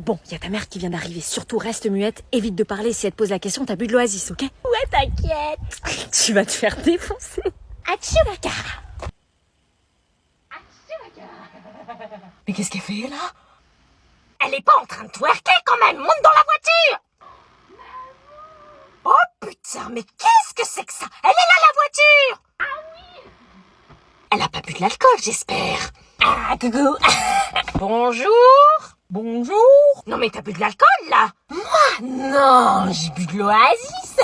Bon, y a ta mère qui vient d'arriver. Surtout, reste muette. Évite de parler. Si elle te pose la question, t'as bu de l'oasis, ok? Ouais, t'inquiète. Tu vas te faire défoncer. Achouaka. Mais qu'est-ce qu'elle fait, là? Elle est pas en train de twerker quand même. Monte dans la voiture. Oh putain, mais qu'est-ce que c'est que ça? Elle est là, la voiture. Ah oui. Elle a pas bu de l'alcool, j'espère. Ah, coucou. Bonjour. Bonjour. Non mais t'as bu de l'alcool, là? Moi? Non, j'ai bu de l'oasis.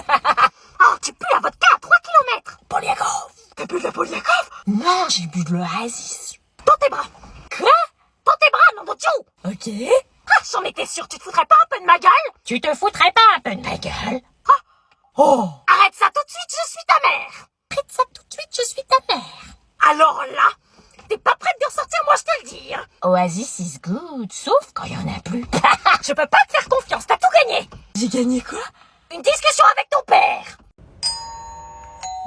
Oh, tu pues la vodka à 3 kilomètres. Poliakov. T'as bu de la Poliakov? Non, j'ai bu de l'oasis. Dans tes bras. Quoi? Dans tes bras, nom de Dieu. Ok. Ah, j'en étais sûre, tu te foutrais pas un peu de ma gueule? Tu te foutrais pas un peu de ma gueule? Oh. Arrête ça tout de suite, je suis ta mère. Arrête ça tout de suite, je suis ta mère. Alors là, t'es pas prête de ressortir, moi je te le dis. Oasis is good, sauf quand y en a plus. Je peux pas te faire confiance, t'as tout gagné. J'ai gagné quoi? Une discussion avec ton père.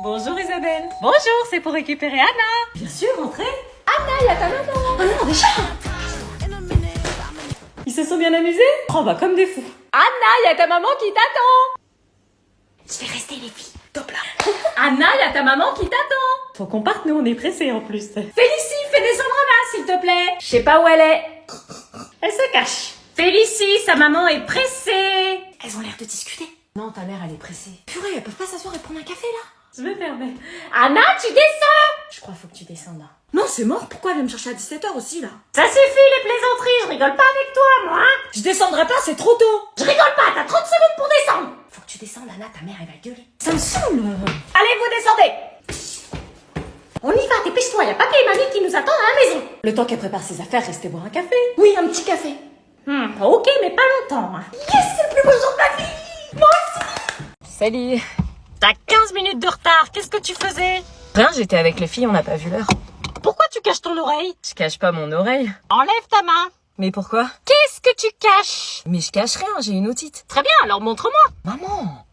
Bonjour Isabelle. Bonjour, c'est pour récupérer Anna. Bien sûr, entrez. Anna, y'a ta maman. Oh non, déjà. Ils se sont bien amusés? Oh bah comme des fous. Anna, y a ta maman qui t'attend. Je vais rester les filles. Top là. Anna, y a ta maman qui t'attend. Faut qu'on parte, nous on est pressés en plus. Félicie, fais descendre Anna s'il te plaît. Je sais pas où elle est. Elle se cache. Félicie, sa maman est pressée. Elles ont l'air de discuter. Non, ta mère, elle est pressée. Purée, elles peuvent pas s'asseoir et prendre un café, là? Je me permets. Anna, tu descends. Je crois qu'il faut que tu descendes, là. Non, c'est mort. Pourquoi elle vient me chercher à 17h aussi, là? Ça suffit les plaisanteries, je rigole pas avec toi moi. Je descendrai pas, c'est trop tôt. Je rigole pas, t'as 30 secondes pour descendre. Faut que tu descendes, Anna, ta mère, elle va gueuler. Ça me saoule. Allez, vous descendez. On y va, dépêche-toi, y a papy et mamie qui nous attendent à la maison. Le temps qu'elle prépare ses affaires, restez boire un café. Oui, un petit café. Ok, mais pas longtemps. Hein. Yes, c'est le plus beau jour de ma vie. Moi aussi. Salut. T'as 15 minutes de retard, qu'est-ce que tu faisais? Rien, j'étais avec les filles, on n'a pas vu l'heure. Pourquoi tu caches ton oreille? Je cache pas mon oreille. Enlève ta main. Mais pourquoi? Qu'est-ce que tu caches? Mais je cache rien, j'ai une otite. Très bien, alors montre-moi. Maman.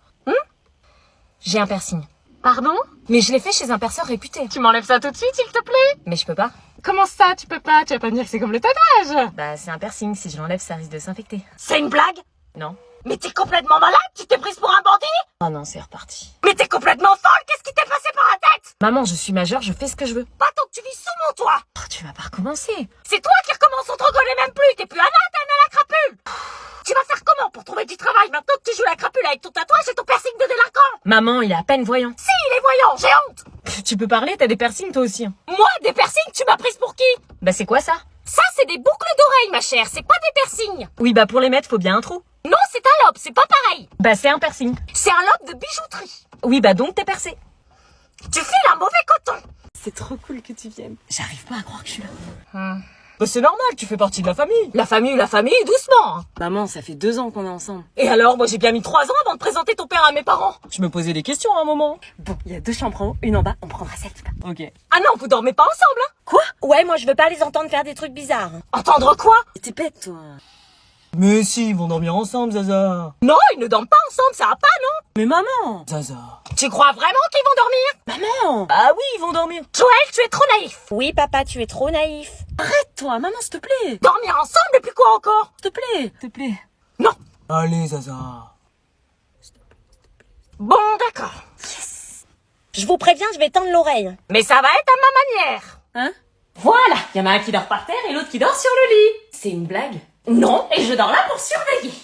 J'ai un piercing. Pardon? Mais je l'ai fait chez un perceur réputé. Tu m'enlèves ça tout de suite, s'il te plaît? Mais je peux pas. Comment ça, tu peux pas? Tu vas pas me dire que c'est comme le tatouage? Bah, c'est un piercing, si je l'enlève, ça risque de s'infecter. C'est une blague? Non. Mais t'es complètement malade? Tu t'es prise pour un bandit? Oh non, c'est reparti. Mais t'es complètement folle? Qu'est-ce qui t'est passé par la tête? Maman, je suis majeure, je fais ce que je veux. Pas tant que tu vis sous mon toit. Oh, tu vas pas recommencer. C'est toi qui recommence, on te reconnaît même plus. T'es plus Anna, t'es Anna la crapule. Tu vas faire comment pour trouver du travail maintenant que tu joues la crapule avec ton tatouage et ton piercing de délinquant? Maman, il est à peine voyant. Si, il est voyant, j'ai honte. Tu peux parler, t'as des piercings toi aussi. Hein. Moi, des piercings, tu m'as prise pour qui? Bah, c'est quoi ça? Ça, c'est des boucles d'oreilles, ma chère, c'est pas des piercings. Oui, bah, pour les mettre, faut bien un trou. Non, c'est un lobe, c'est pas pareil. Bah, c'est un piercing. C'est un lobe de bijouterie. Oui, bah, donc t'es percé. Tu files un mauvais coton. C'est trop cool que tu viennes. J'arrive pas à croire que je suis là. Bah, c'est normal, tu fais partie de la famille. La famille, doucement. Maman, ça fait 2 ans qu'on est ensemble. Et alors, moi j'ai bien mis 3 ans avant de présenter ton père à mes parents. Je me posais des questions à un moment. Bon, il y a 2 chambres en haut, une en bas, on prendra celle qui va. Ok. Ah non, vous dormez pas ensemble, hein? Quoi? Ouais, moi je veux pas les entendre faire des trucs bizarres. Entendre quoi? T'es bête, toi. Mais si, ils vont dormir ensemble, Zaza. Non, ils ne dorment pas ensemble, ça va pas, non? Mais maman! Zaza. Tu crois vraiment qu'ils vont dormir? Maman! Ah oui, ils vont dormir. Joël, tu es trop naïf. Oui, papa, tu es trop naïf. Arrête-toi, maman, s'il te plaît. Dormir ensemble depuis quoi encore? S'il te plaît. S'il te plaît. Non. Allez, Zaza. Bon, d'accord. Je vous préviens, je vais tendre l'oreille. Mais ça va être à ma manière. Hein? Voilà, il y en a un qui dort par terre et l'autre qui dort sur le lit. C'est une blague? Non, et je dors là pour surveiller.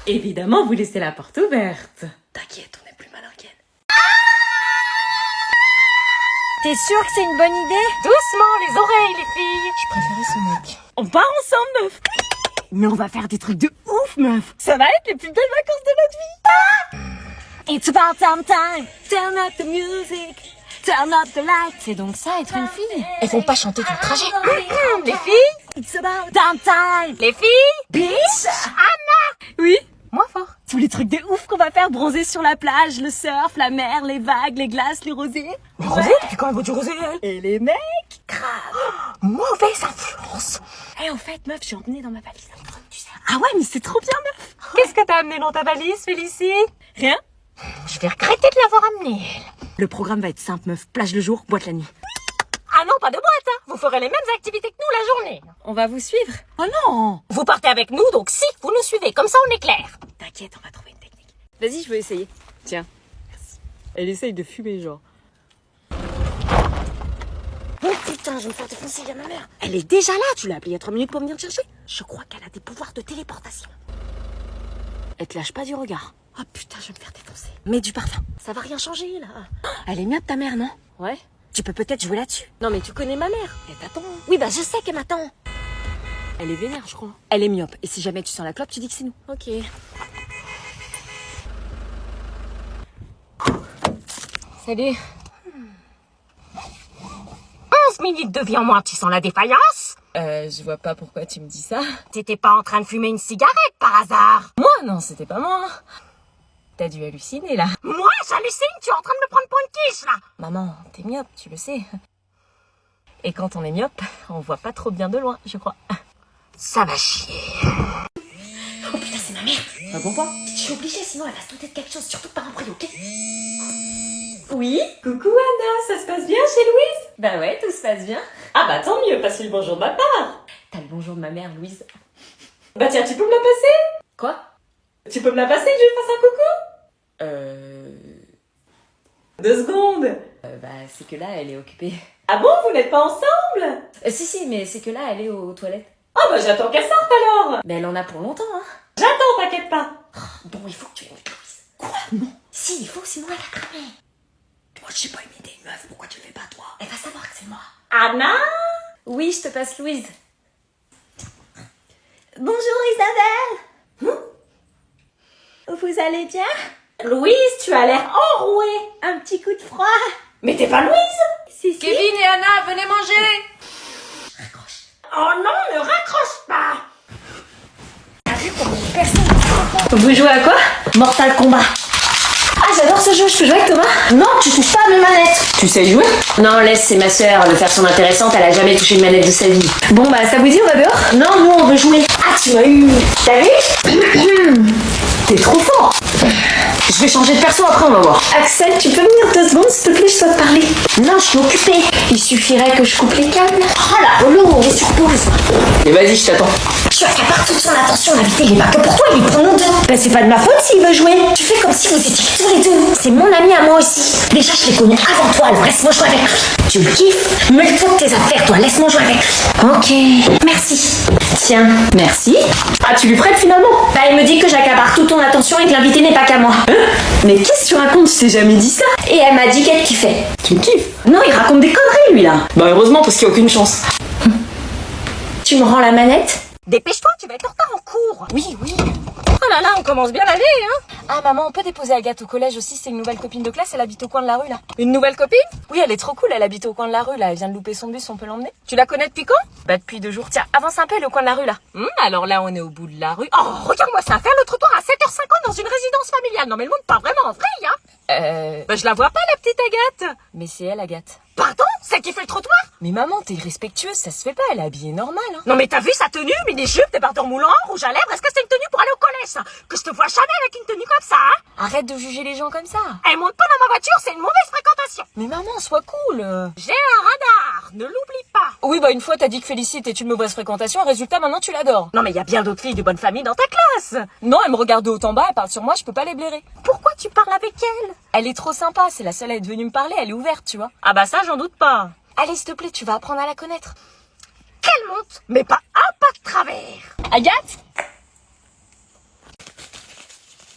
Évidemment, vous laissez la porte ouverte. T'inquiète, on est plus malin qu'elle. T'es sûr que c'est une bonne idée? Doucement, les oreilles, les filles. Je préférais ce mec. On part ensemble, meuf. Mais on va faire des trucs de ouf, meuf. Ça va être les plus belles vacances de notre vie. It's about time. Turn up the music. Turn up the light. C'est donc ça, être une fille. Elles vont pas chanter tout le trajet. Les filles? It's about time. Les filles? Bitch. Anna! Oui? Moins fort. Tous les trucs de ouf qu'on va faire, bronzer sur la plage, le surf, la mer, les vagues, les glaces, les rosés. Mais Rosé, depuis quand elle vaut du rosé, elle? Et les mecs. Mauvaise influence. Eh, en fait, meuf, j'ai emmené dans ma valise un truc, tu sais. Ah ouais, mais c'est trop bien, meuf. Qu'est-ce que t'as amené dans ta valise, Félicie? Rien? Je vais regretter de l'avoir amenée, elle. Le programme va être simple, meuf. Plage le jour, boîte la nuit. Ah non, pas de boîte, hein. Vous ferez les mêmes activités que nous la journée. On va vous suivre. Oh non. Vous partez avec nous, donc si, vous nous suivez, comme ça on est clair. T'inquiète, on va trouver une technique. Vas-y, je veux essayer. Tiens. Elle essaye de fumer, genre. Oh putain, je vais me faire défoncer, il y a ma mère. Elle est déjà là, tu l'as appelée il y a 3 minutes pour venir te chercher. Je crois qu'elle a des pouvoirs de téléportation. Elle te lâche pas du regard. Oh putain, je vais me faire défoncer. Mets du parfum, ça va rien changer là. Elle est myope ta mère, non? Ouais. Tu peux peut-être jouer là-dessus. Non mais tu connais ma mère, elle t'attend. Oui bah je sais qu'elle m'attend. Elle est vénère, je crois. Elle est myope, et si jamais tu sens la clope, tu dis que c'est nous. Ok. Salut. 11 minutes de vie en moins, tu sens la défaillance? Je vois pas pourquoi tu me dis ça. T'étais pas en train de fumer une cigarette par hasard? Moi, non, c'était pas moi. T'as dû halluciner, là. Moi, j'hallucine, tu es en train de me prendre pour une quiche, là. Maman, t'es myope, tu le sais. Et quand on est myope, on voit pas trop bien de loin, je crois. Ça va chier. Oh putain, c'est ma mère. Réponds pas. Je suis obligée, sinon elle va se douter de quelque chose, surtout par un bruit, ok? Oui, coucou Anna, ça se passe bien chez Louise? Bah ouais, tout se passe bien. Ah bah tant mieux, passe le bonjour de ma part. T'as le bonjour de ma mère, Louise. Bah tiens, tu peux me la passer? Quoi? Tu peux me la passer que je lui fasse un coucou? 2 secondes. Bah c'est que là, elle est occupée. Ah bon, vous n'êtes pas ensemble? Si, mais c'est que là, elle est aux toilettes. Oh bah j'attends qu'elle sorte alors. Mais elle en a pour longtemps, hein. J'attends, t'inquiète pas. Bon, il faut que tu l'invites, Louise. Quoi? Non. Si, il faut, sinon elle va cramer. Moi, je sais pas imiter une meuf, pourquoi tu le fais pas, toi? Elle va savoir que c'est moi. Anna? Oui, je te passe Louise. Bonjour Isabelle. Vous allez bien? Louise, tu as l'air enrouée. Un petit coup de froid. Mais t'es pas Louise? Si. Kevin et Anna, venez manger. Oh non, ne raccroche pas. Vous jouez à quoi? Mortal Kombat. Ah, j'adore ce jeu, je peux jouer avec Thomas? Non, tu touches pas à mes manettes. Tu sais y jouer? Non, laisse, c'est ma sœur, de façon intéressante, elle a jamais touché une manette de sa vie. Bon bah, ça vous dit, on va dehors? Non, nous on veut jouer. Ah, tu m'as eu. T'as vu? T'es trop fort. Je vais changer de perso après, on va voir. Axel, tu peux venir 2 secondes, s'il te plaît, je dois te parler. Non, je suis occupée. Il suffirait que je coupe les câbles. Oh la relou, on est sur pause. Et vas-y, je t'attends. Tu accapares toute son attention, l'invité, il est pas que pour toi, il est pour nous deux. Bah, c'est pas de ma faute s'il veut jouer. Tu fais comme si vous étiez tous les deux. C'est mon ami à moi aussi. Déjà, je l'ai connu avant toi, alors laisse-moi jouer avec lui. Tu le kiffes? Mêle-toi de tes affaires, toi, laisse-moi jouer avec lui. Ok. Merci. Tiens, merci. Ah, tu lui prêtes finalement? Bah, il me dit que j'accapare toute ton attention et que l'invité n'est pas qu'à moi. Mais qu'est-ce que tu racontes? Je t'ai jamais dit ça. Et elle m'a dit qu'elle kiffait. Tu me kiffes? Non, il raconte des conneries, lui, là. Bah, heureusement, parce qu'il n'y a aucune chance. Tu me rends la manette? Dépêche-toi, tu vas être en retard en cours. Oui, oui. Oh là là, on commence bien l'année, hein. Ah, maman, on peut déposer Agathe au collège aussi, c'est une nouvelle copine de classe, elle habite au coin de la rue, là. Une nouvelle copine? Oui, elle est trop cool, elle habite au coin de la rue, là, elle vient de louper son bus, on peut l'emmener? Tu la connais depuis quand? Bah, depuis 2 jours. Tiens, avance un peu, elle est au coin de la rue, là. Alors là, on est au bout de la rue. Oh, regarde-moi ça, faire le trottoir à 7h50 dans une résidence familiale. Non mais le monde pas vraiment en vrai, hein. Bah je la vois pas, la petite Agathe. Mais c'est elle, Agathe. Pardon? Celle qui fait le trottoir? Mais maman, t'es irrespectueuse, ça se fait pas, elle est habillée normal, hein. Non mais t'as vu sa tenue? Mini-jupe, débardeur moulant, rouge à lèvres, est-ce que c'est une tenue pour aller au collège, ça? Que je te vois jamais avec une tenue comme ça, hein? Arrête de juger les gens comme ça. Elle monte pas dans ma voiture, c'est une mauvaise fréquentation. Mais maman, sois cool. J'ai un radar, ne l'oublie pas. Oui, bah une fois t'as dit que Félicite est une mauvaise fréquentation, résultat maintenant tu l'adores. Non mais y a bien d'autres filles de bonne famille dans ta classe. Non, elle me regarde de haut en bas, elle parle sur moi, je peux pas les blairer. Pourquoi tu parles avec elle? Elle est trop sympa, c'est la seule à être venue me parler, elle est ouverte, tu vois. Ah bah ça, j'en doute pas. Allez, s'il te plaît, tu vas apprendre à la connaître. Qu'elle monte, mais pas un pas de travers. Agathe?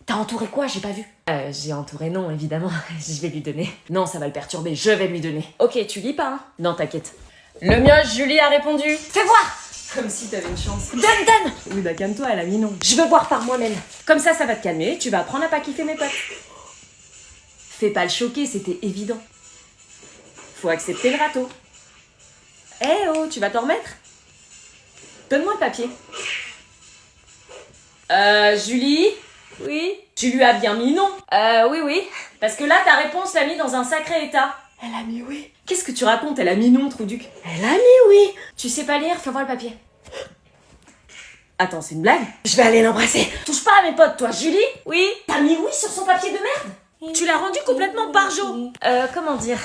T'as entouré quoi? J'ai pas vu. J'ai entouré non, évidemment. Je vais lui donner. Non, ça va le perturber, je vais lui donner. Ok, tu lis pas, hein? Non, t'inquiète. Le mioche, Julie a répondu. Fais voir. Comme si t'avais une chance. Donne. Oui, bah calme-toi, elle a mis non. Je veux voir par moi-même. Comme ça va te calmer, tu vas apprendre à pas kiffer mes potes. Fais pas le choquer, c'était évident. Faut accepter le râteau. Eh oh, tu vas t'en remettre? Donne-moi le papier. Julie? Oui? Tu lui as bien mis non? Oui. Parce que là, ta réponse l'a mis dans un sacré état. Elle a mis oui. Qu'est-ce que tu racontes? Elle a mis non, Trouduc. Elle a mis oui. Tu sais pas lire? Fais voir le papier. Attends, c'est une blague? Je vais aller l'embrasser. Touche pas à mes potes, toi. Julie? Oui? T'as mis oui sur son papier de merde? Tu l'as rendu complètement barjot. Comment dire?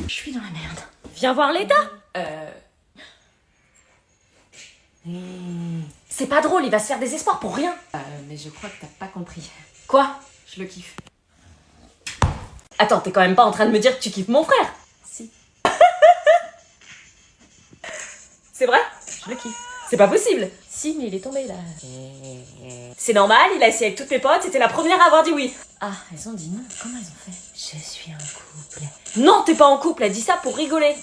Je suis dans la merde. Viens voir l'état. C'est pas drôle, il va se faire des espoirs pour rien. Mais je crois que t'as pas compris. Quoi? Je le kiffe. Attends, t'es quand même pas en train de me dire que tu kiffes mon frère? Si. C'est vrai? Je le kiffe. C'est pas possible. Si, mais il est tombé là. C'est normal, il a essayé avec toutes mes potes, c'était la première à avoir dit oui. Ah, elles ont dit non. Comment elles ont fait? Je suis en couple. Non, t'es pas en couple, elle dit ça pour rigoler.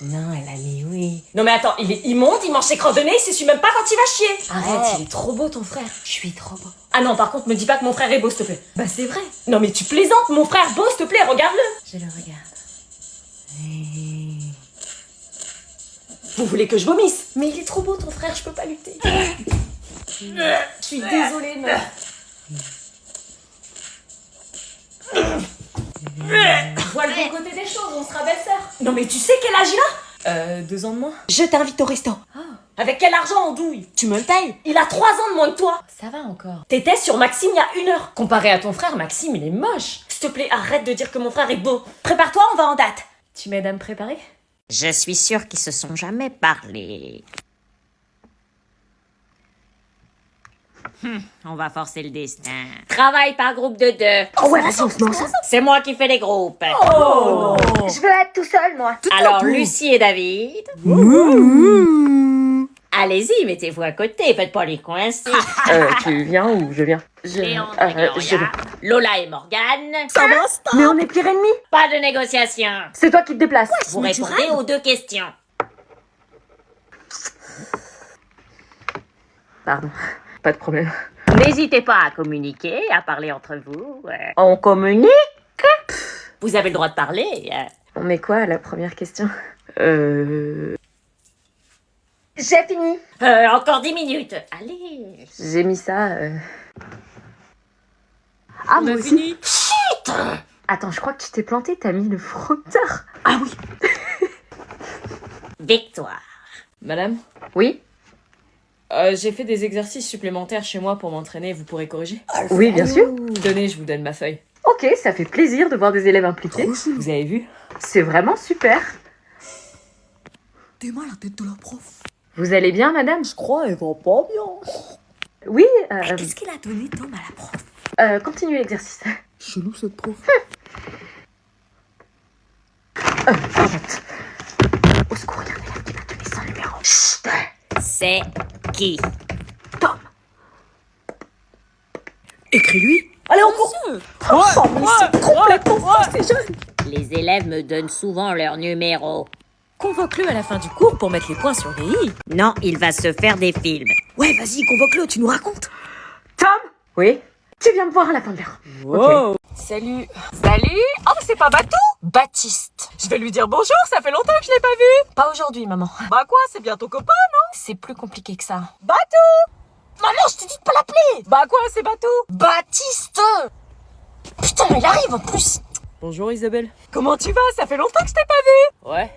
Non, elle a mis oui. Non mais attends, il est immonde, il mange ses crottes de nez, il s'essuie même pas quand il va chier. Arrête, il est trop beau ton frère. Je suis trop beau. Ah non, par contre, me dis pas que mon frère est beau, s'il te plaît. Bah c'est vrai. Non mais tu plaisantes, mon frère beau, s'il te plaît, regarde-le. Je le regarde. Vous voulez que je vomisse? Mais il est trop beau ton frère, je peux pas lutter. Je suis désolée, meuf. Vois le bon côté des choses, on sera belle-sœur. Non mais tu sais quel âge il a? 2 ans de moins. Je t'invite au resto. Avec quel argent, andouille? Tu me le payes? Il a 3 ans de moins que toi. Ça va encore. T'étais sur Maxime il y a 1 heure. Comparé à ton frère, Maxime, il est moche. S'il te plaît, arrête de dire que mon frère est beau. Prépare-toi, on va en date. Tu m'aides à me préparer? Je suis sûre qu'ils se sont jamais parlé. On va forcer le destin. Travail par groupe de 2. Oh ouais, vas-y, on se met ensemble. C'est moi qui fais les groupes. Je veux être tout seul, moi. Alors, Lucie et David. Allez-y, mettez-vous à côté, faites pas les coincer. Tu viens ou je viens? Léandre et Gloria, Lola et Morgane. Ça va, stop. Mais on est pire ennemi. Pas de négociation. C'est toi qui te déplaces. Vous répondez aux 2 questions. Pardon, pas de problème. N'hésitez pas à communiquer, à parler entre vous. On communique. Vous avez le droit de parler. On met quoi à la première question? J'ai fini. Encore 10 minutes. Allez. J'ai mis ça. Ah, moi aussi. Attends, je crois que tu t'es planté, t'as mis le frotteur. Ah oui. Victoire. Madame, Oui? j'ai fait des exercices supplémentaires chez moi pour m'entraîner, vous pourrez corriger? Oui, bien sûr. Tenez, je vous donne ma feuille. Ok, ça fait plaisir de voir des élèves impliqués. Vous avez vu? C'est vraiment super. T'es mal la tête de la prof. Vous allez bien, madame? Je crois, elle va pas bien. Oui, Qu'est-ce qu'il a donné, Tom, à la prof? continuez l'exercice. Chelou, cette prof. Arrête. Au secours, il y a un élève qui m'a donné son numéro. Chut. C'est qui? Tom. Écris-lui. Allez, on court. Oh, mais c'est complètement fou, ces jeunes. Les élèves me donnent souvent leur numéro. Convoque-le à la fin du cours pour mettre les points sur les i. Non, il va se faire des films. Ouais, vas-y, convoque-le, tu nous racontes. Tom? Oui? Tu viens me voir à la fin de l'heure. Wow. Salut. Salut. Oh, mais c'est pas Batou? Baptiste. Je vais lui dire bonjour, ça fait longtemps que je l'ai pas vu. Pas aujourd'hui, maman. Bah quoi, c'est bien ton copain, non? C'est plus compliqué que ça. Batou. Maman, je t'ai dit de pas l'appeler. Bah quoi, c'est Batou? Baptiste. Putain, il arrive en plus. Bonjour Isabelle. Comment tu vas? Ça fait longtemps que je t'ai pas vu. Ouais.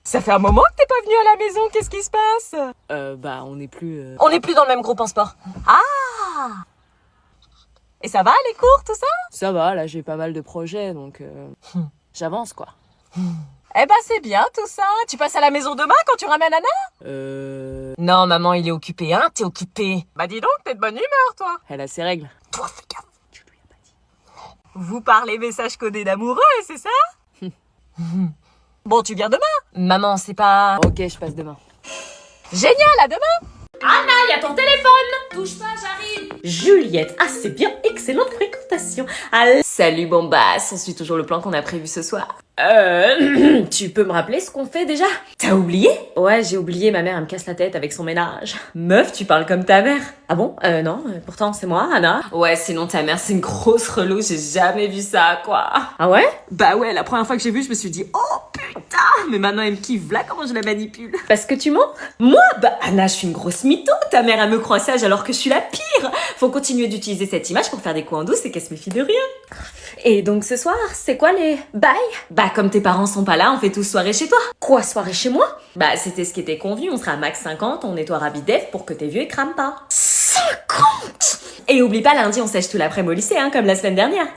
Ça fait un moment que t'es pas venu à la maison, qu'est-ce qui se passe? Bah on n'est plus... On n'est plus dans le même groupe en sport. Ah. Et ça va, les cours, tout ça? Ça va, là j'ai pas mal de projets, donc j'avance quoi. Eh ben c'est bien tout ça. Tu passes à la maison demain quand tu ramènes Anna? Non, maman, il est occupé, hein? T'es occupé. Bah dis donc, t'es de bonne humeur, toi. Elle a ses règles. Toi, fais gaffe. Tu lui as pas dit. Vous parlez message codé d'amoureux, c'est ça? Bon, tu viens demain. Maman, c'est pas... Ok, je passe demain. Génial, à demain. Anna, il y a ton téléphone. Touche pas, j'arrive. Juliette, ah c'est bien, excellente fréquentation. Salut Bombass, on suit toujours le plan qu'on a prévu ce soir. Tu peux me rappeler ce qu'on fait déjà? T'as oublié? Ouais, j'ai oublié, ma mère elle me casse la tête avec son ménage. Meuf, tu parles comme ta mère. Ah bon? Non, pourtant c'est moi, Anna. Ouais, sinon ta mère c'est une grosse relou, j'ai jamais vu ça, quoi. Ah ouais? Bah ouais, la première fois que j'ai vu, je me suis dit, oh putain, mais maintenant elle me kiffe, voilà comment je la manipule. Parce que tu mens? Moi? Bah Anna, je suis une grosse mytho, ta mère elle me croit sage alors que je suis la pire. Faut continuer d'utiliser cette image pour faire des coups en douce et qu'elle se méfie de rien. Et donc ce soir, c'est quoi les bails? Bah comme tes parents sont pas là, on fait tous soirée chez toi. Quoi, soirée chez moi? Bah c'était ce qui était convenu, on sera à max 50, on nettoiera bidef pour que tes vieux ils crament pas. 50! Et oublie pas, lundi on sèche tout l'après-midi au lycée, hein, comme la semaine dernière.